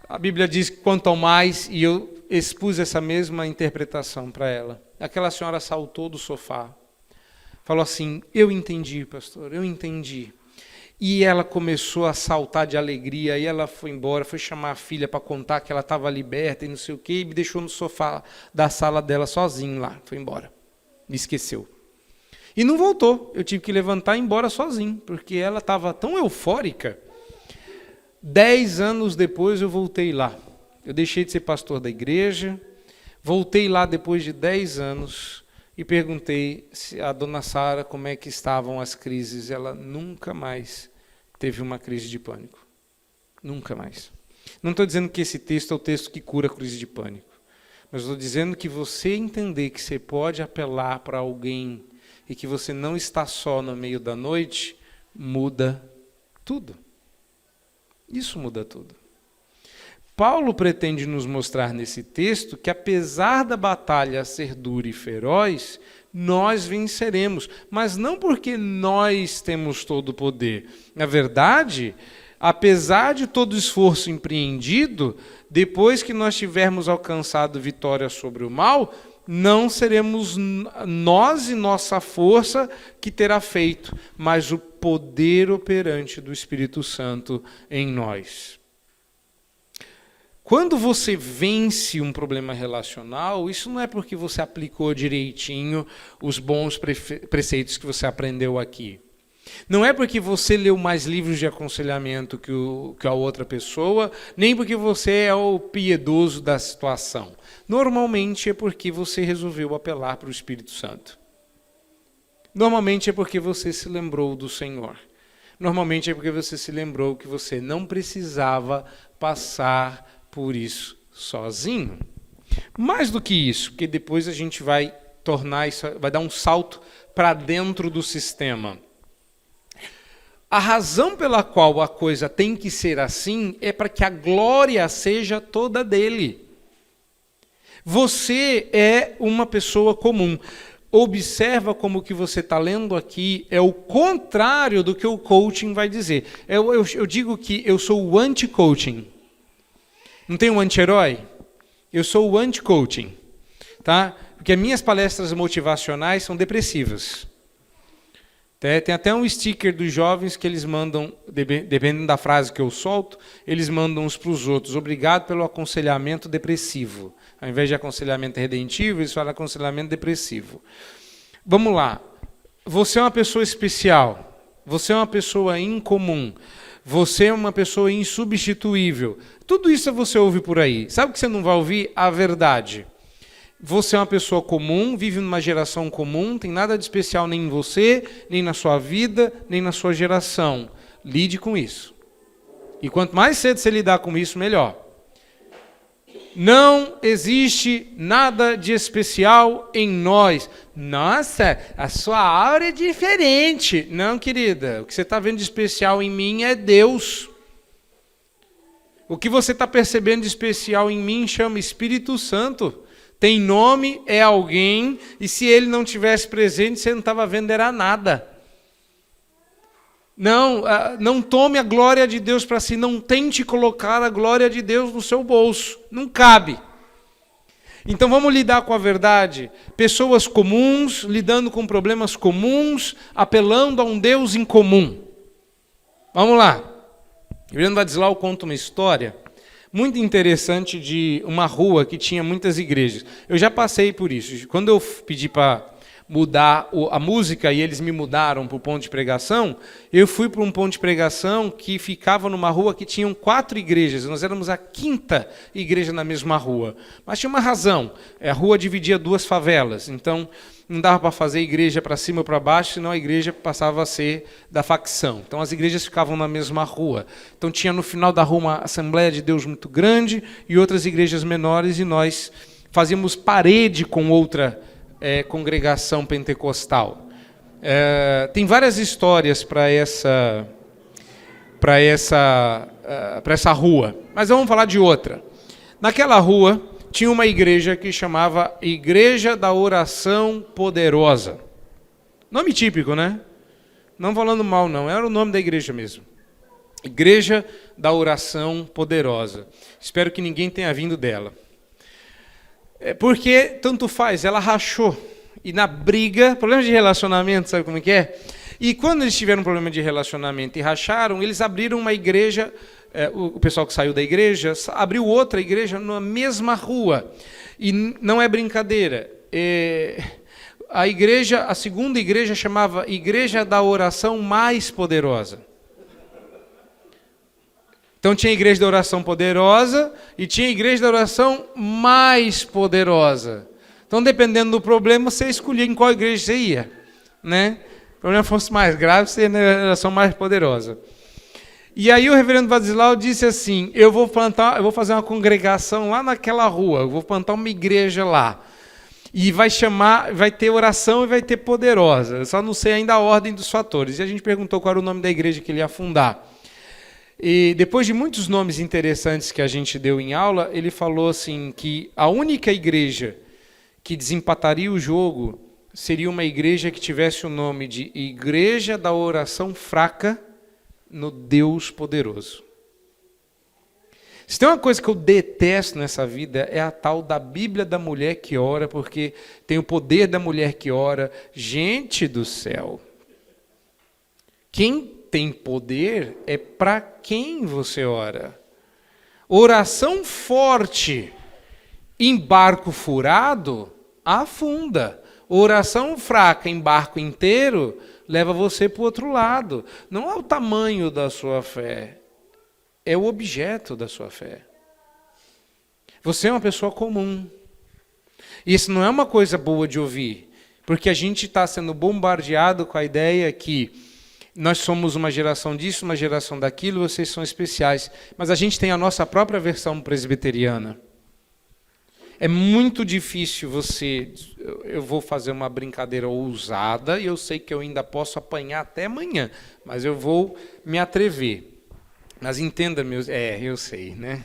a Bíblia diz que quanto ao mais, e eu expus essa mesma interpretação para ela. Aquela senhora saltou do sofá, falou assim, eu entendi, pastor, eu entendi. E ela começou a saltar de alegria, e ela foi embora, foi chamar a filha para contar que ela estava liberta e não sei o quê, e me deixou no sofá da sala dela sozinho lá, foi embora, me esqueceu. E não voltou, eu tive que levantar e ir embora sozinho, porque ela estava tão eufórica. 10 anos depois eu voltei lá. Eu deixei de ser pastor da igreja, voltei lá depois de 10 anos e perguntei a dona Sara como é que estavam as crises. Ela nunca mais teve uma crise de pânico. Nunca mais. Não estou dizendo que esse texto é o texto que cura a crise de pânico, mas estou dizendo que você entender que você pode apelar para alguém e que você não está só no meio da noite, muda tudo. Isso muda tudo. Paulo pretende nos mostrar nesse texto que, apesar da batalha ser dura e feroz, nós venceremos, mas não porque nós temos todo o poder. Na verdade, apesar de todo o esforço empreendido, depois que nós tivermos alcançado vitória sobre o mal, não seremos nós e nossa força que terá feito, mas o poder operante do Espírito Santo em nós. Quando você vence um problema relacional, isso não é porque você aplicou direitinho os bons preceitos que você aprendeu aqui. Não é porque você leu mais livros de aconselhamento que a outra pessoa, nem porque você é o piedoso da situação. Normalmente é porque você resolveu apelar para o Espírito Santo. Normalmente é porque você se lembrou do Senhor. Normalmente é porque você se lembrou que você não precisava passar por isso sozinho. Mais do que isso, porque depois a gente vai tornar isso, vai dar um salto para dentro do sistema. A razão pela qual a coisa tem que ser assim é para que a glória seja toda dele. Você é uma pessoa comum. Observa como o que você está lendo aqui é o contrário do que o coaching vai dizer. Eu digo que eu sou o anti-coaching. Não tem um anti-herói? Eu sou o anti-coaching. Tá? Porque as minhas palestras motivacionais são depressivas. Tem até um sticker dos jovens que eles mandam, dependendo da frase que eu solto, eles mandam uns para os outros. Obrigado pelo aconselhamento depressivo. Ao invés de aconselhamento redentivo, eles falam aconselhamento depressivo. Vamos lá. Você é uma pessoa especial. Você é uma pessoa incomum. Você é uma pessoa insubstituível. Tudo isso você ouve por aí. Sabe o que você não vai ouvir? A verdade. Você é uma pessoa comum, vive numa geração comum, não tem nada de especial nem em você, nem na sua vida, nem na sua geração. Lide com isso. E quanto mais cedo você lidar com isso, melhor. Não existe nada de especial em nós. Nossa, a sua aura é diferente. Não, querida, o que você está vendo de especial em mim é Deus. O que você está percebendo de especial em mim chama Espírito Santo. Tem nome, é alguém, e se ele não tivesse presente, você não estava vendo, era nada. Não tome a glória de Deus para si, não tente colocar a glória de Deus no seu bolso, não cabe. Então vamos lidar com a verdade. Pessoas comuns, lidando com problemas comuns, apelando a um Deus incomum. Vamos lá. Reverendo Vadislau conta uma história muito interessante de uma rua que tinha muitas igrejas. Eu já passei por isso. Quando eu pedi para mudar a música e eles me mudaram para o ponto de pregação, eu fui para um ponto de pregação que ficava numa rua que tinham 4 igrejas. Nós éramos a 5ª igreja na mesma rua. Mas tinha uma razão. A rua dividia 2 favelas. Então, não dava para fazer igreja para cima ou para baixo, senão a igreja passava a ser da facção. Então as igrejas ficavam na mesma rua. Então tinha no final da rua uma Assembleia de Deus muito grande e outras igrejas menores, e nós fazíamos parede com outra congregação pentecostal. Tem várias histórias para essa rua, mas vamos falar de outra. Naquela rua tinha uma igreja que chamava Igreja da Oração Poderosa. Nome típico, né? Não falando mal, não. Era o nome da igreja mesmo. Igreja da Oração Poderosa. Espero que ninguém tenha vindo dela. Porque, tanto faz, ela rachou. E na briga, problema de relacionamento, sabe como é que é? E quando eles tiveram um problema de relacionamento e racharam, eles abriram uma igreja, o pessoal que saiu da igreja, abriu outra igreja na mesma rua. E não é brincadeira. A segunda igreja chamava Igreja da Oração Mais Poderosa. Então tinha a Igreja da Oração Poderosa e tinha a Igreja da Oração Mais Poderosa. Então, dependendo do problema, você escolhia em qual igreja você ia, né? Se o problema fosse mais grave, você ia na oração mais poderosa. E aí o reverendo Vadislau disse assim, eu vou fazer uma congregação lá naquela rua, eu vou plantar uma igreja lá. E vai ter oração e vai ter poderosa. Eu só não sei ainda a ordem dos fatores. E a gente perguntou qual era o nome da igreja que ele ia fundar. E depois de muitos nomes interessantes que a gente deu em aula, ele falou assim que a única igreja que desempataria o jogo seria uma igreja que tivesse o nome de Igreja da Oração Fraca no Deus Poderoso. Se tem uma coisa que eu detesto nessa vida, é a tal da Bíblia da mulher que ora, porque tem o poder da mulher que ora. Gente do céu! Quem tem poder é para quem você ora. Oração forte em barco furado afunda. Oração fraca em barco inteiro leva você para o outro lado. Não é o tamanho da sua fé, é o objeto da sua fé. Você é uma pessoa comum. Isso não é uma coisa boa de ouvir, porque a gente está sendo bombardeado com a ideia que nós somos uma geração disso, uma geração daquilo, vocês são especiais. Mas a gente tem a nossa própria versão presbiteriana. É muito difícil eu vou fazer uma brincadeira ousada e eu sei que eu ainda posso apanhar até amanhã, mas eu vou me atrever. Mas entenda, eu sei, né?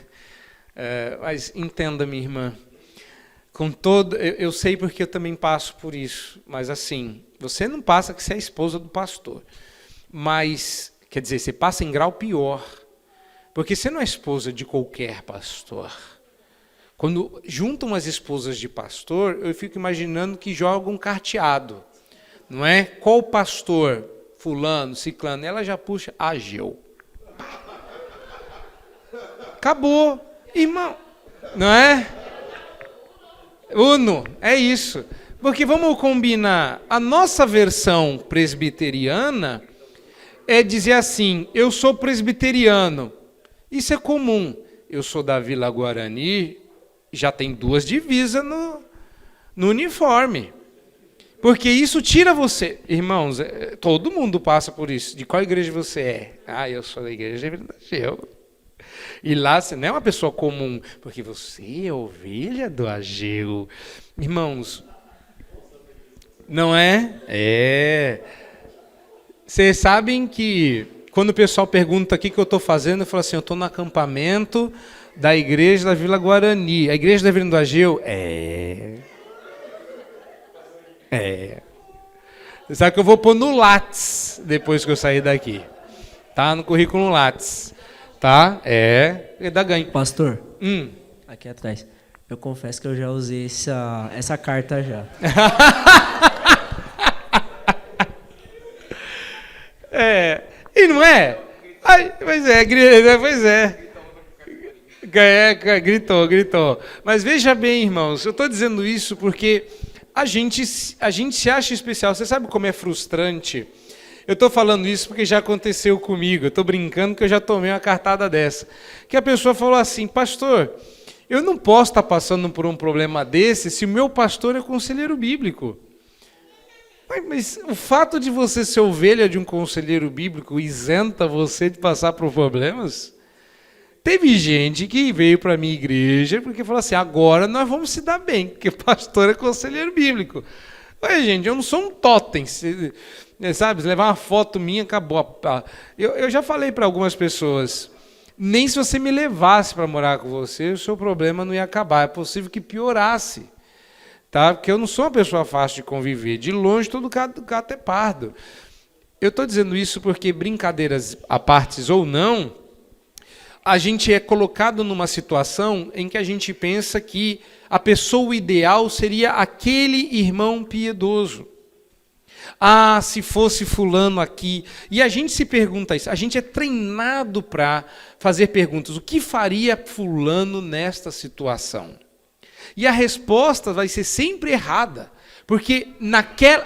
Mas entenda, minha irmã, eu sei porque eu também passo por isso, mas assim, você não passa que você é a esposa do pastor, mas, quer dizer, você passa em grau pior, porque você não é esposa de qualquer pastor. Quando juntam as esposas de pastor, eu fico imaginando que jogam um carteado, não é? Qual pastor, fulano, ciclano, ela já puxa Ageu. Acabou, irmão, não é? Uno, é isso. Porque vamos combinar, a nossa versão presbiteriana é dizer assim, eu sou presbiteriano. Isso é comum. Eu sou da Vila Guarani, já tem 2 divisas no uniforme. Porque isso tira você. Irmãos, todo mundo passa por isso. De qual igreja você é? Eu sou da igreja de Ageu. E lá você não é uma pessoa comum, porque você é ovelha do Ageu. Irmãos, não é? Vocês sabem que quando o pessoal pergunta o que eu estou fazendo, eu falo assim, eu estou no acampamento da igreja da Vila Guarani. A igreja da Vila do Ageu? Você sabe que eu vou pôr no Lattes depois que eu sair daqui. Tá? No currículo Lattes. Tá? Dá ganho. Pastor, aqui atrás. Eu confesso que eu já usei essa carta já. E não é? Pois é. Gritou. Mas veja bem, irmãos, eu estou dizendo isso porque a gente se acha especial. Você sabe como é frustrante? Eu estou falando isso porque já aconteceu comigo. Eu estou brincando que eu já tomei uma cartada dessa. Que a pessoa falou assim, pastor, eu não posso estar passando por um problema desse se o meu pastor é conselheiro bíblico. Mas o fato de você ser ovelha de um conselheiro bíblico isenta você de passar por problemas? Teve gente que veio para a minha igreja porque falou assim, agora nós vamos se dar bem, porque pastor é conselheiro bíblico. Ué, gente, eu não sou um totem, sabe? Levar uma foto minha, acabou. Eu já falei para algumas pessoas, nem se você me levasse para morar com você, o seu problema não ia acabar, é possível que piorasse. Tá? Porque eu não sou uma pessoa fácil de conviver, de longe todo gato é pardo. Eu estou dizendo isso porque, brincadeiras à partes ou não, a gente é colocado numa situação em que a gente pensa que a pessoa ideal seria aquele irmão piedoso. Ah, se fosse fulano aqui. E a gente se pergunta isso, a gente é treinado para fazer perguntas, o que faria fulano nesta situação? E a resposta vai ser sempre errada, porque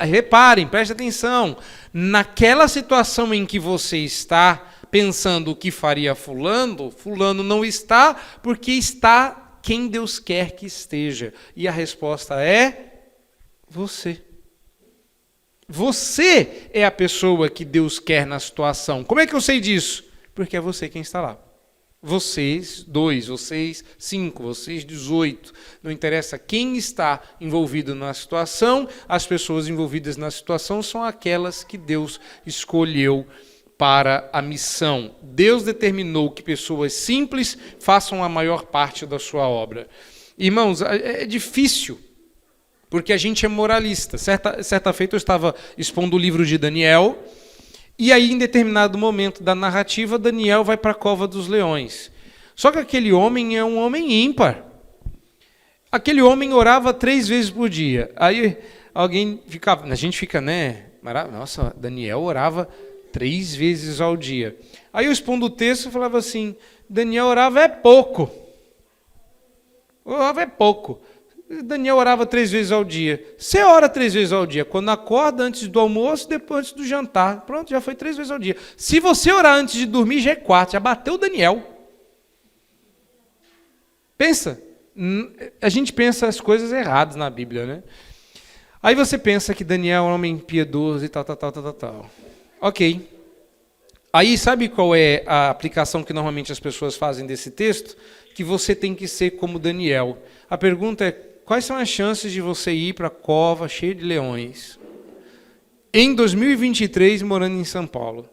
reparem, preste atenção, naquela situação em que você está pensando o que faria fulano, fulano não está, porque está quem Deus quer que esteja. E a resposta é você. Você é a pessoa que Deus quer na situação. Como é que eu sei disso? Porque é você quem está lá. Vocês 2, vocês 5, vocês 18. Não interessa quem está envolvido na situação, as pessoas envolvidas na situação são aquelas que Deus escolheu para a missão. Deus determinou que pessoas simples façam a maior parte da sua obra. Irmãos, é difícil, porque a gente é moralista. Certa feita eu estava expondo o livro de Daniel, e aí em determinado momento da narrativa, Daniel vai para a cova dos leões. Só que aquele homem é um homem ímpar. Aquele homem orava 3 vezes por dia. Aí a gente fica, né? Nossa, Daniel orava 3 vezes ao dia. Aí eu expondo o texto e falava assim, Daniel orava é pouco. Orava é pouco. Daniel orava 3 vezes ao dia. Você ora 3 vezes ao dia. Quando acorda, antes do almoço, depois antes do jantar. Pronto, já foi 3 vezes ao dia. Se você orar antes de dormir, já é 4. Já bateu Daniel. Pensa. A gente pensa as coisas erradas na Bíblia, né? Aí você pensa que Daniel é um homem piedoso e tal. Ok. Aí sabe qual é a aplicação que normalmente as pessoas fazem desse texto? Que você tem que ser como Daniel. A pergunta é, quais são as chances de você ir para a cova cheia de leões em 2023 morando em São Paulo?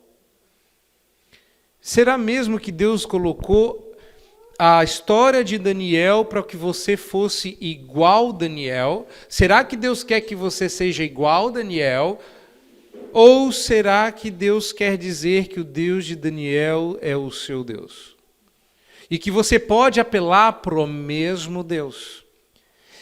Será mesmo que Deus colocou a história de Daniel para que você fosse igual Daniel? Será que Deus quer que você seja igual Daniel? Ou será que Deus quer dizer que o Deus de Daniel é o seu Deus? E que você pode apelar para o mesmo Deus?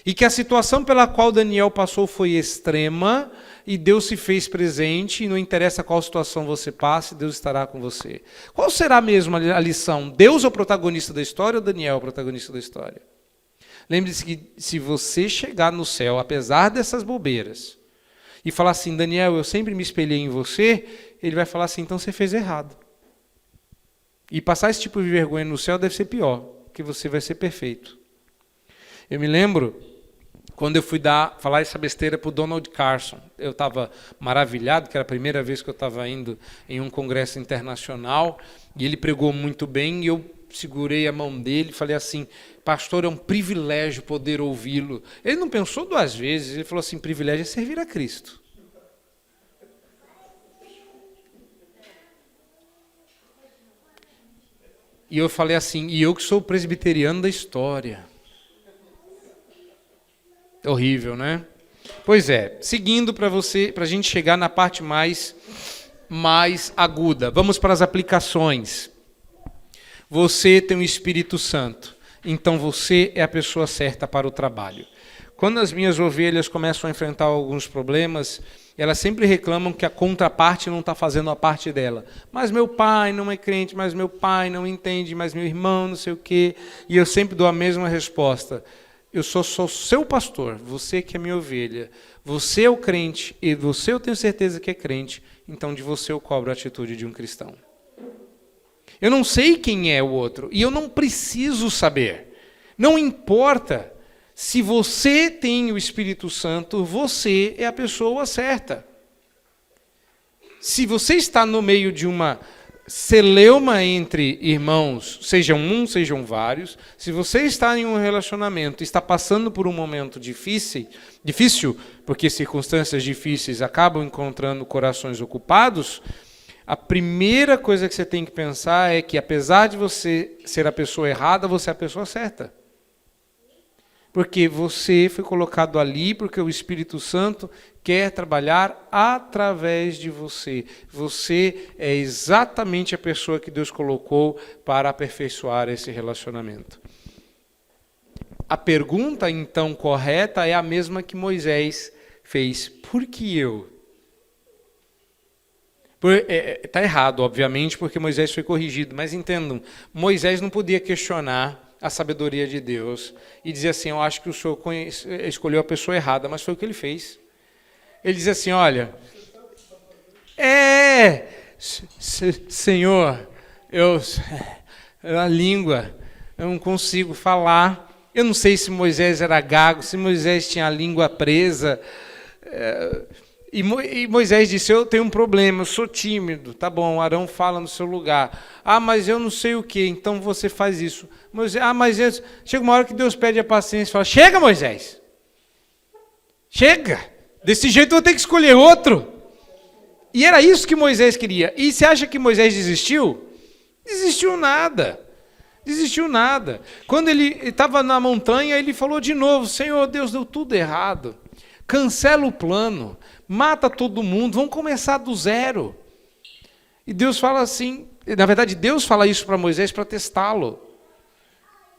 E que a situação pela qual Daniel passou foi extrema, e Deus se fez presente, e não interessa qual situação você passe, Deus estará com você. Qual será mesmo a lição? Deus é o protagonista da história ou Daniel é o protagonista da história? Lembre-se que se você chegar no céu, apesar dessas bobeiras, e falar assim, Daniel, eu sempre me espelhei em você, ele vai falar assim, então você fez errado. E passar esse tipo de vergonha no céu deve ser pior, porque você vai ser perfeito. Eu me lembro, quando eu fui falar essa besteira para o Donald Carson, eu estava maravilhado, que era a primeira vez que eu estava indo em um congresso internacional, e ele pregou muito bem, e eu segurei a mão dele e falei assim, pastor, é um privilégio poder ouvi-lo. Ele não pensou 2 vezes, ele falou assim, privilégio é servir a Cristo. E eu falei assim, e eu que sou o presbiteriano da história. Horrível, né? Pois é, seguindo para a gente chegar na parte mais aguda. Vamos para as aplicações. Você tem o Espírito Santo, então você é a pessoa certa para o trabalho. Quando as minhas ovelhas começam a enfrentar alguns problemas, elas sempre reclamam que a contraparte não está fazendo a parte dela. Mas meu pai não é crente, mas meu pai não entende, mas meu irmão não sei o quê. E eu sempre dou a mesma resposta. Eu sou seu pastor, você que é minha ovelha. Você é o crente e você eu tenho certeza que é crente, então de você eu cobro a atitude de um cristão. Eu não sei quem é o outro e eu não preciso saber. Não importa. Se você tem o Espírito Santo, você é a pessoa certa. Se você está no meio de uma celeuma entre irmãos, sejam um, sejam vários. Se você está em um relacionamento, está passando por um momento difícil, porque circunstâncias difíceis acabam encontrando corações ocupados, a primeira coisa que você tem que pensar é que, apesar de você ser a pessoa errada, você é a pessoa certa. Porque você foi colocado ali, porque o Espírito Santo quer trabalhar através de você. Você é exatamente a pessoa que Deus colocou para aperfeiçoar esse relacionamento. A pergunta, então, correta é a mesma que fez. Por que eu? Está errado, obviamente, porque Moisés foi corrigido. Mas entendam, Moisés não podia questionar a sabedoria de Deus e dizer assim, eu acho que o senhor escolheu a pessoa errada, mas foi o que ele fez. Ele diz assim, olha, Senhor, a língua, eu não consigo falar. Eu não sei se Moisés era gago, se Moisés tinha a língua presa. E Moisés disse, eu tenho um problema, eu sou tímido. Tá bom, Arão fala no seu lugar. Ah, mas eu não sei o que, então você faz isso. Moisés, chega uma hora que Deus pede a paciência e fala, chega, Moisés. Chega. Desse jeito eu vou ter que escolher outro. E era isso que Moisés queria. E você acha que Moisés desistiu? Desistiu nada. Desistiu nada. Quando ele estava na montanha, ele falou de novo, Senhor, Deus, deu tudo errado. Cancela o plano. Mata todo mundo, vamos começar do zero. E Deus fala assim, na verdade Deus fala isso para Moisés para testá-lo.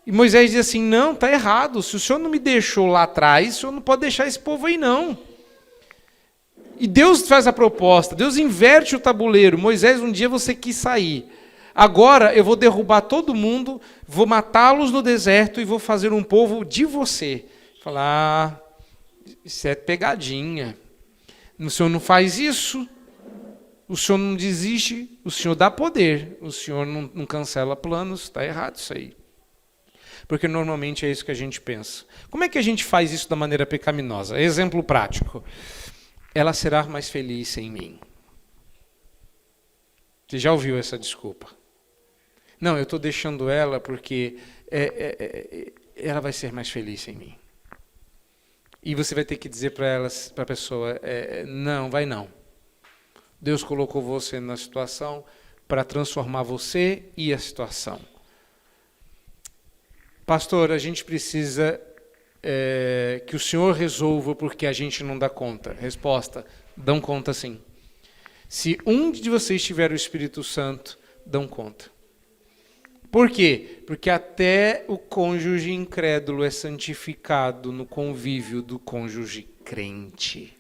E Moisés diz assim, não, está errado, se o Senhor não me deixou lá atrás, o Senhor não pode deixar esse povo aí não. E Deus faz a proposta, Deus inverte o tabuleiro. Moisés, um dia você quis sair, agora eu vou derrubar todo mundo, vou matá-los no deserto e vou fazer um povo de você. Falar, isso é pegadinha. O Senhor não faz isso, o Senhor não desiste, o Senhor dá poder, o Senhor não cancela planos, está errado isso aí. Porque normalmente é isso que a gente pensa. Como é que a gente faz isso da maneira pecaminosa? Exemplo prático. Ela será mais feliz sem mim. Você já ouviu essa desculpa? Não, eu estou deixando ela porque ela vai ser mais feliz sem mim. E você vai ter que dizer para a pessoa, não, vai não. Deus colocou você na situação para transformar você e a situação. Pastor, a gente precisa que o Senhor resolva porque a gente não dá conta. Resposta, dão conta sim. Se um de vocês tiver o Espírito Santo, dão conta. Por quê? Porque até o cônjuge incrédulo é santificado no convívio do cônjuge crente.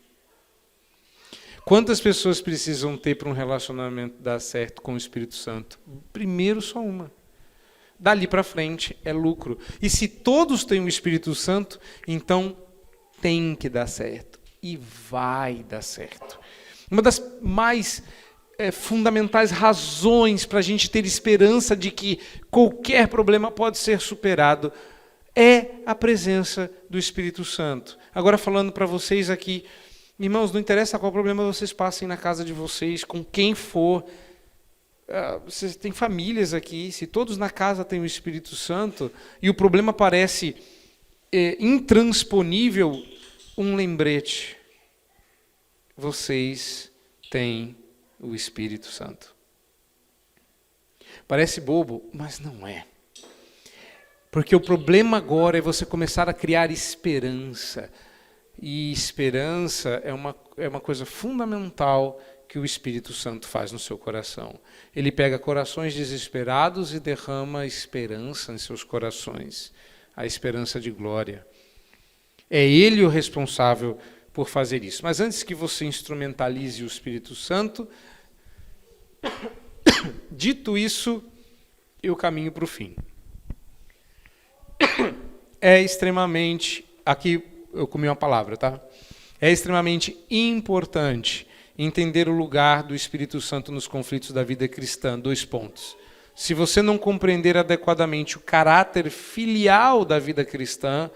Quantas pessoas precisam ter para um relacionamento dar certo com o Espírito Santo? Primeiro, só uma. Dali para frente é lucro. E se todos têm o Espírito Santo, então tem que dar certo. E vai dar certo. Uma das mais fundamentais razões para a gente ter esperança de que qualquer problema pode ser superado é a presença do Espírito Santo. Agora falando para vocês aqui, irmãos, não interessa qual problema vocês passem na casa de vocês, com quem for, vocês têm famílias aqui, se todos na casa têm o Espírito Santo e o problema parece intransponível, um lembrete, vocês têm o Espírito Santo. Parece bobo, mas não é. Porque o problema agora é você começar a criar esperança. E esperança é uma coisa fundamental que o Espírito Santo faz no seu coração. Ele pega corações desesperados e derrama esperança em seus corações. A esperança de glória. É Ele o responsável por fazer isso. Mas antes que você instrumentalize o Espírito Santo, dito isso, eu caminho para o fim. É extremamente, aqui eu comi uma palavra, tá? É extremamente importante entender o lugar do Espírito Santo nos conflitos da vida cristã. 2 pontos. Se você não compreender adequadamente o caráter filial da vida cristã,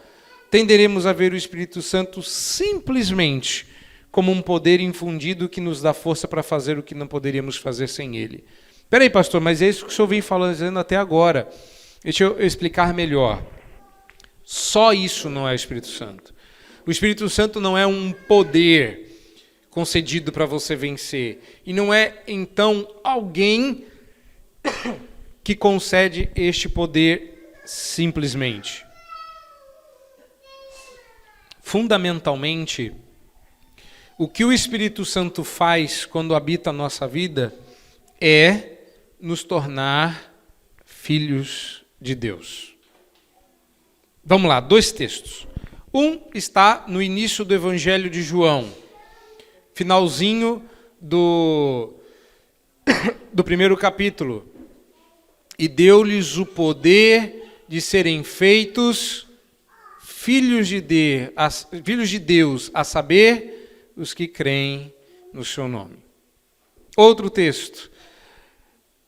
tenderemos a ver o Espírito Santo simplesmente como um poder infundido que nos dá força para fazer o que não poderíamos fazer sem ele. Peraí, pastor, mas é isso que o senhor vem falando dizendo até agora. Deixa eu explicar melhor. Só isso não é o Espírito Santo. O Espírito Santo não é um poder concedido para você vencer. E não é, então, alguém que concede este poder simplesmente. Fundamentalmente, o que o Espírito Santo faz quando habita a nossa vida é nos tornar filhos de Deus. Vamos lá, 2 textos. Um está no início do Evangelho de João, finalzinho do primeiro capítulo. E deu-lhes o poder de serem feitos filhos de Deus, a saber, os que creem no seu nome. Outro texto,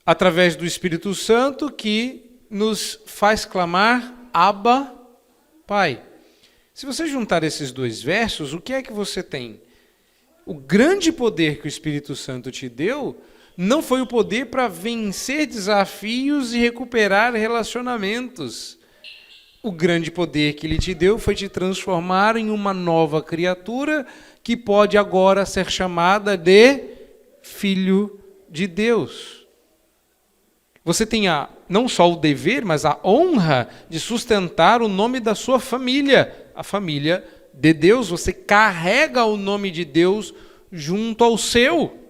através do Espírito Santo, que nos faz clamar, Abba, Pai. Se você juntar esses 2 versos, o que é que você tem? O grande poder que o Espírito Santo te deu não foi o poder para vencer desafios e recuperar relacionamentos. O grande poder que ele te deu foi te transformar em uma nova criatura que pode agora ser chamada de filho de Deus. Você tem não só o dever, mas a honra de sustentar o nome da sua família, a família de Deus. Você carrega o nome de Deus junto ao seu.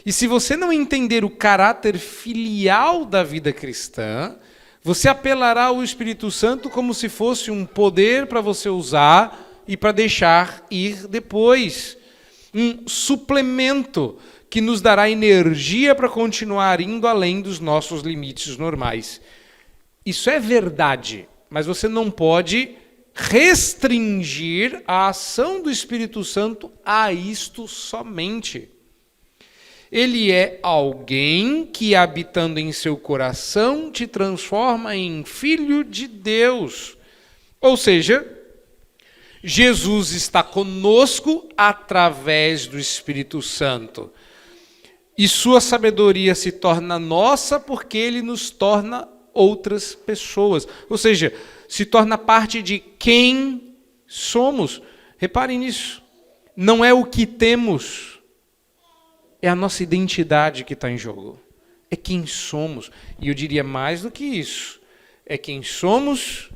E se você não entender o caráter filial da vida cristã, você apelará ao Espírito Santo como se fosse um poder para você usar e para deixar ir depois. Um suplemento que nos dará energia para continuar indo além dos nossos limites normais. Isso é verdade, mas você não pode restringir a ação do Espírito Santo a isto somente. Ele é alguém que, habitando em seu coração, te transforma em filho de Deus. Ou seja, Jesus está conosco através do Espírito Santo. E sua sabedoria se torna nossa porque ele nos torna outras pessoas. Ou seja, se torna parte de quem somos. Reparem nisso. Não é o que temos. É a nossa identidade que está em jogo. É quem somos. E eu diria mais do que isso. É quem somos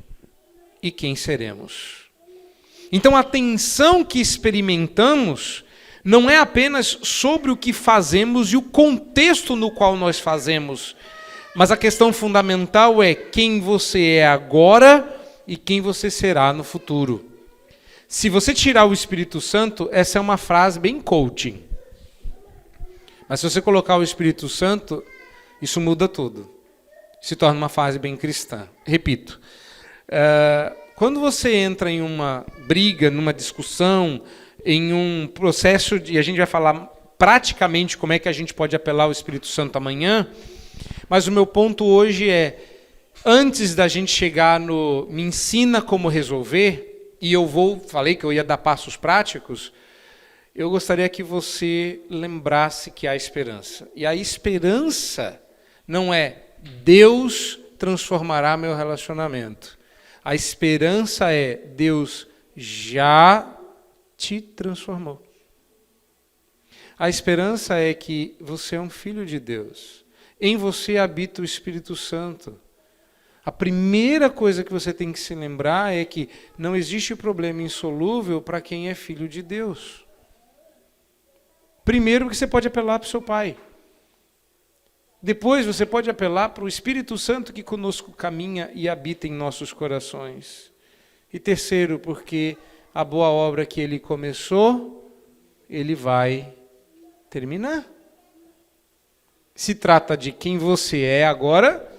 e quem seremos. Então a tensão que experimentamos não é apenas sobre o que fazemos e o contexto no qual nós fazemos. Mas a questão fundamental é quem você é agora e quem você será no futuro. Se você tirar o Espírito Santo, essa é uma frase bem coaching. Mas se você colocar o Espírito Santo, isso muda tudo. Se torna uma fase bem cristã. Repito, quando você entra em uma briga, numa discussão, em um processo de... A gente vai falar praticamente como é que a gente pode apelar ao Espírito Santo amanhã, mas o meu ponto hoje é, antes da gente chegar no me ensina como resolver, e falei que eu ia dar passos práticos, eu gostaria que você lembrasse que há esperança. E a esperança não é Deus transformará meu relacionamento. A esperança é Deus já te transformou. A esperança é que você é um filho de Deus. Em você habita o Espírito Santo. A primeira coisa que você tem que se lembrar é que não existe problema insolúvel para quem é filho de Deus. Primeiro, porque você pode apelar para o seu Pai. Depois, você pode apelar para o Espírito Santo que conosco caminha e habita em nossos corações. E terceiro, porque a boa obra que Ele começou, Ele vai terminar. Se trata de quem você é agora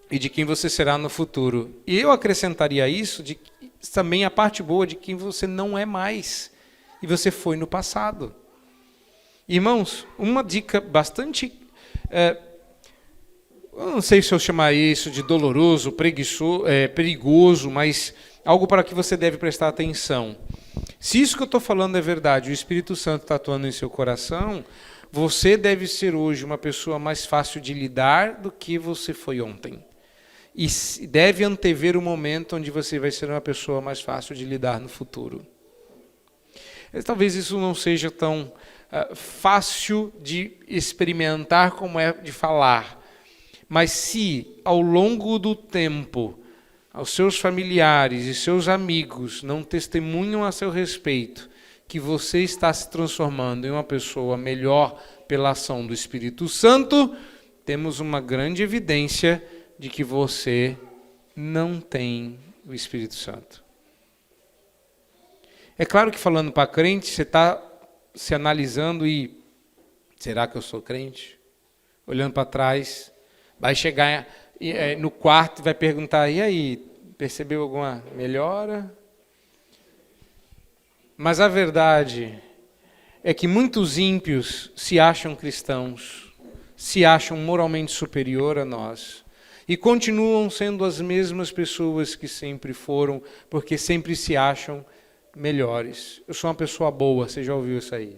e de quem você será no futuro. E eu acrescentaria isso também a parte boa de quem você não é mais. E você foi no passado. Irmãos, uma dica bastante... eu não sei se eu chamaria isso de doloroso, perigoso, mas algo para que você deve prestar atenção. Se isso que eu estou falando é verdade, o Espírito Santo está atuando em seu coração, você deve ser hoje uma pessoa mais fácil de lidar do que você foi ontem. E deve antever o momento onde você vai ser uma pessoa mais fácil de lidar no futuro. Talvez isso não seja tão fácil de experimentar como é de falar. Mas se, ao longo do tempo, aos seus familiares e seus amigos não testemunham a seu respeito que você está se transformando em uma pessoa melhor pela ação do Espírito Santo, temos uma grande evidência de que você não tem o Espírito Santo. É claro que falando para crente, você está se analisando e será que eu sou crente? Olhando para trás, vai chegar no quarto e vai perguntar, e aí, percebeu alguma melhora? Mas a verdade é que muitos ímpios se acham cristãos, se acham moralmente superior a nós e continuam sendo as mesmas pessoas que sempre foram, porque sempre se acham melhores. Eu sou uma pessoa boa, você já ouviu isso aí?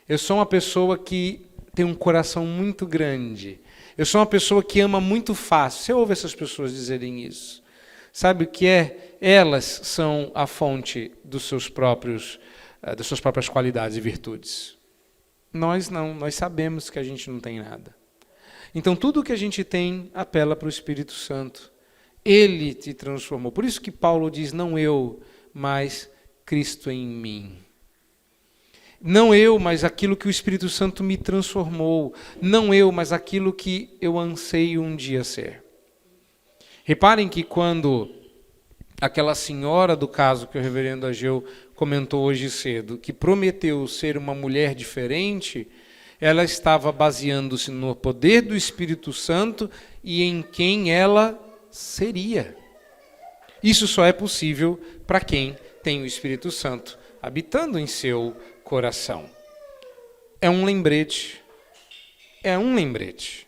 Eu sou uma pessoa que tem um coração muito grande. Eu sou uma pessoa que ama muito fácil. Você ouve essas pessoas dizerem isso? Sabe o que é? Elas são a fonte das suas próprias qualidades e virtudes. Nós não, nós sabemos que a gente não tem nada. Então tudo que a gente tem apela para o Espírito Santo. Ele te transformou. Por isso que Paulo diz, não eu, mas Cristo em mim. Não eu, mas aquilo que o Espírito Santo me transformou. Não eu, mas aquilo que eu anseio um dia ser. Reparem que quando aquela senhora do caso que o reverendo Ageu comentou hoje cedo, que prometeu ser uma mulher diferente, ela estava baseando-se no poder do Espírito Santo e em quem ela seria. Isso só é possível para quem tem o Espírito Santo habitando em seu coração. É um lembrete. É um lembrete.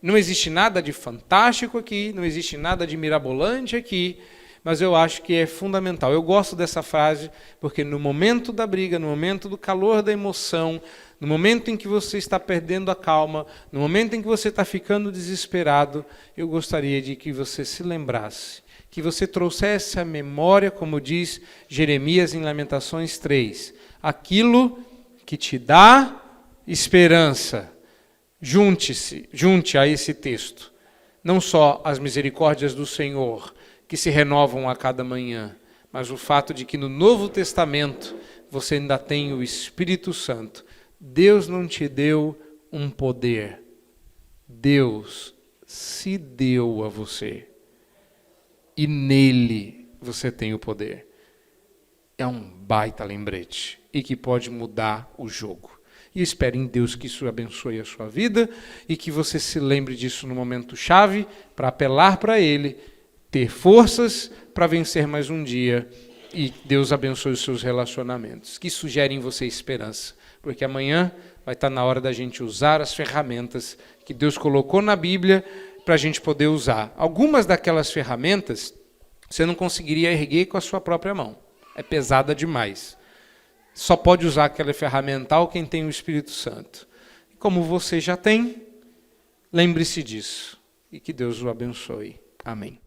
Não existe nada de fantástico aqui, não existe nada de mirabolante aqui, mas eu acho que é fundamental. Eu gosto dessa frase porque no momento da briga, no momento do calor da emoção, no momento em que você está perdendo a calma, no momento em que você está ficando desesperado, eu gostaria de que você se lembrasse, que você trouxesse à memória, como diz Jeremias em Lamentações 3, aquilo que te dá esperança. Junte a esse texto, não só as misericórdias do Senhor, que se renovam a cada manhã, mas o fato de que no Novo Testamento você ainda tem o Espírito Santo. Deus não te deu um poder, Deus se deu a você. E nele você tem o poder. É um baita lembrete e que pode mudar o jogo. E espere em Deus que isso abençoe a sua vida e que você se lembre disso no momento chave para apelar para Ele, ter forças para vencer mais um dia e Deus abençoe os seus relacionamentos. Que isso gere em você esperança, porque amanhã vai estar na hora da gente usar as ferramentas que Deus colocou na Bíblia para a gente poder usar. Algumas daquelas ferramentas você não conseguiria erguer com a sua própria mão. É pesada demais. Só pode usar aquela ferramental quem tem o Espírito Santo. E como você já tem, lembre-se disso. E que Deus o abençoe. Amém.